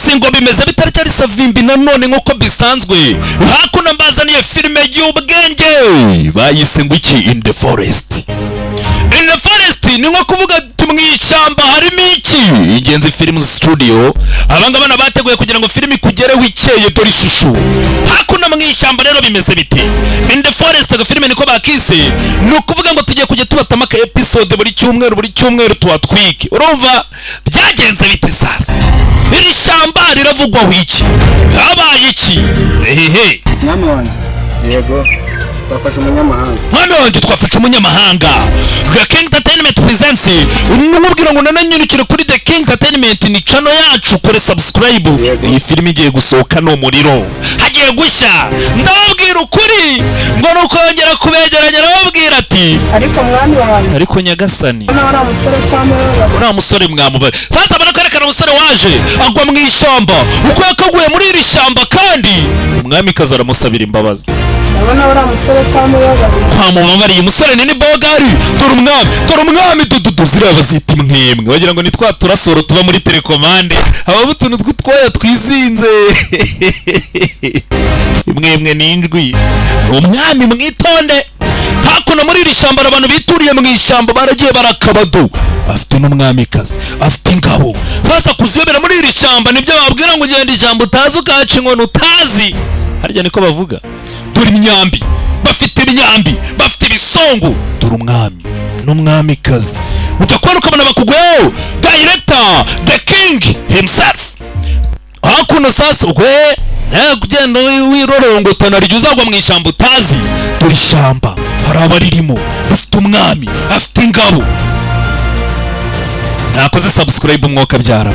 ati ngo bimeze bitari cyari Savimbi nanone nkuko bisanzwe hakuno mbazaniye filime y'ubwenge bayise ngo iki In the Forest. In the Forest ni nko kuvuga tumwishyamba harimo iki ingenzi film studio abangaba nabateguye kugira ngo filime ikugereho ikeye dore ishusho hakuno mwishyamba rero bimeze bite. In the Forest aga filime niko bakise no kuvuga ngo tujye kujya tubatama ka episode buri cyumweru tuwatwike urumva byagenze bite sasa iri shamba riravugwa wiki habaye iki hehe mwami wanjye yego twafashe umunyamahanga mwami wanjye twafashe umunyamahanga The King Entertainment presents numubwira ngo nananyirukire kuri The King Entertainment ni channel yacu kore subscribe iyi filime igiye gusohoka no muriro hagiye gushya ndababwira ukuri ngo nukongera kubegeranya babwira ati ariko mwami wanjye ariko nyagasani ura musore mwamubaye sasa barakerekana umusore waje agwa mu ishyamba uko yakaguye muri iri shyamba kandi umwami kazara musabira imbabazi abona ura musore kwamubabariye umusore nini bogari dore umwami dudu ziraba zita imwemwe wagira ngo nitwa turasoro tuba muri telekomande aba butuntu tw'utwoya twizinze imwemwe n'indwi umwami mwitonde hakuno muri iri shyamba abantu bituriye mu ishyamba baragiye barakabado afite n'umwamikazi afite ingabo sasa kuzobera muri iri shyamba nibyo babwira ngo ugenda ijambo utazi ukaca inkono utazi harya niko bavuga dore imyambi bafite ibisongo dore umwami n'umwamikazi ujya kubona ukabona bakugweho director the king himself hakuno sasa ugwe kugenda wirorongotana ryo uzagwa mu ishyamba utazi dore ishyamba hari abaririmo bafite umwami afite ingabo nakoze subscribe umwuka byara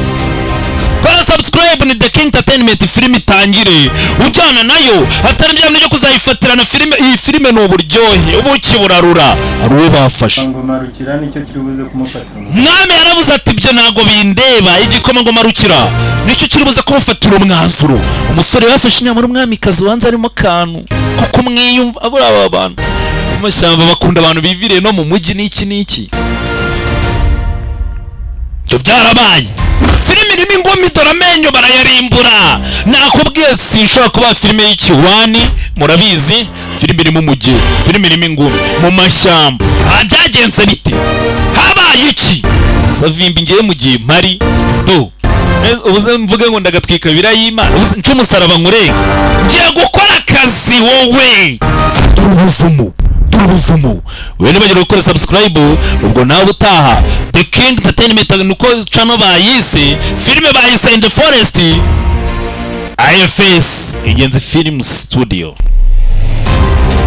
kora subscribe ni The King Entertainment filime itangire ujyana nayo atari bya byo kuzayifatirana filime iyi filime no buryohe ubuki burarura ari uwo bafashe ngo marukira nicyo kiri buze kumufatira mwami yaravuze ati byo nago bindeba igikoma ngo marukira nicyo kiri buze kumufatira umwanzuro umusore yafashe inyamara umwami kazi wanze arimo kantu kuko mwiyumva abura aba bantu amashyamba bakunda abantu biviriye no mu mujyi n'iki byo byarabaye filime irimo ingumi dore amenyo barayarimbura nakubwiye sinshobora kuba filime y'ikiwani murabizi filime irimo umujyi filime irimo ingumi mu mashyamba byagenze bite habaye iki Savimbi ngiye mu gihe mpari ubuze mvuge ngo ndagatwika birayima nce umusaraba nkurenga ngiye gukora akazi wowe ubuvumo wewe nibagera gukora subscribe ubwo nawe utaha The King Entertainment nuko channel bayise filime bayise In the Forest IFS ingenzi film studio.